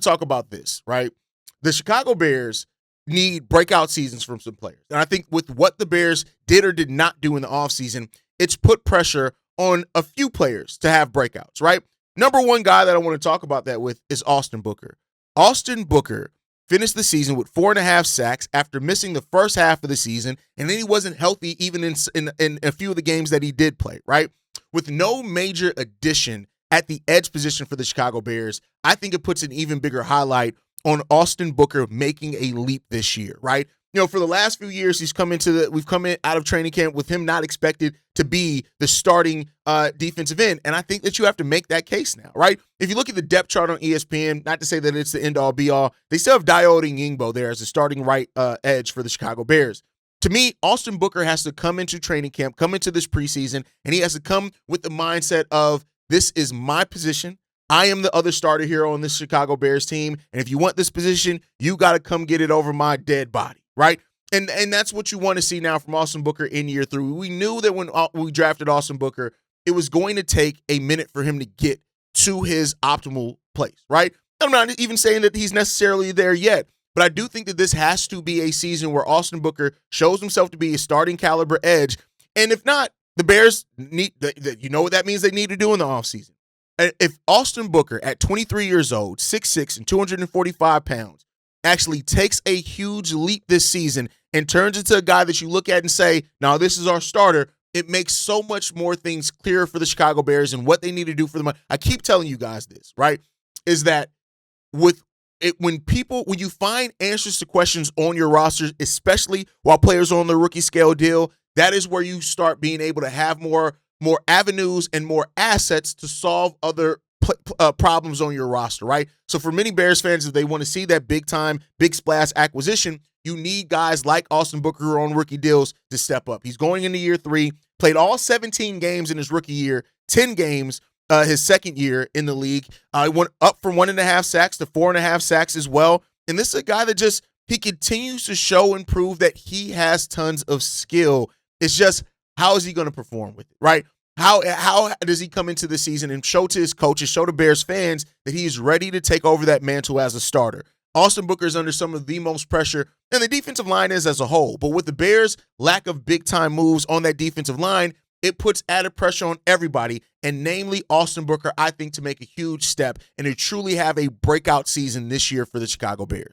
to talk about this, right? The Chicago Bears need breakout seasons from some players. And I think with what the Bears did or did not do in the offseason, it's put pressure on a few players to have breakouts, right? Number one guy that I want to talk about that with is Austin Booker. Austin Booker finished the season with 4.5 sacks after missing the first half of the season, and then he wasn't healthy even in a few of the games that he did play, right? With no major addition at the edge position for the Chicago Bears, I think it puts an even bigger highlight on Austin Booker making a leap this year, right? You know, for the last few years, we've come in out of training camp with him not expected to be the starting defensive end. And I think that you have to make that case now, right? If you look at the depth chart on ESPN, not to say that it's the end-all be-all, they still have Diode Yingbo there as the starting right edge for the Chicago Bears. To me, Austin Booker has to come into training camp, come into this preseason, and he has to come with the mindset of, this is my position. I am the other starter here on this Chicago Bears team, and if you want this position, you got to come get it over my dead body, right? And that's what you want to see now from Austin Booker in year 3. We knew that when we drafted Austin Booker, it was going to take a minute for him to get to his optimal place, right? I'm not even saying that he's necessarily there yet, but I do think that this has to be a season where Austin Booker shows himself to be a starting caliber edge, and if not, the Bears need, you know what that means they need to do in the offseason. If Austin Booker, at 23 years old, 6'6", and 245 pounds, actually takes a huge leap this season and turns into a guy that you look at and say, now this is our starter, it makes so much more things clearer for the Chicago Bears and what they need to do for them. I keep telling you guys this, right, is that when you find answers to questions on your roster, especially while players are on the rookie scale deal, that is where you start being able to have more avenues and more assets to solve other problems on your roster, right? So for many Bears fans, if they want to see that big-time, big splash acquisition, you need guys like Austin Booker who are on rookie deals to step up. He's going into year 3, played all 17 games in his rookie year, 10 games his second year in the league. He went up from 1.5 sacks to 4.5 sacks as well. And this is a guy that he continues to show and prove that he has tons of skill. It's just, how is he going to perform with it, right? How does he come into the season and show to his coaches, show to Bears fans that he is ready to take over that mantle as a starter? Austin Booker is under some of the most pressure, and the defensive line is as a whole. But with the Bears' lack of big-time moves on that defensive line, it puts added pressure on everybody, and namely Austin Booker, I think, to make a huge step and to truly have a breakout season this year for the Chicago Bears.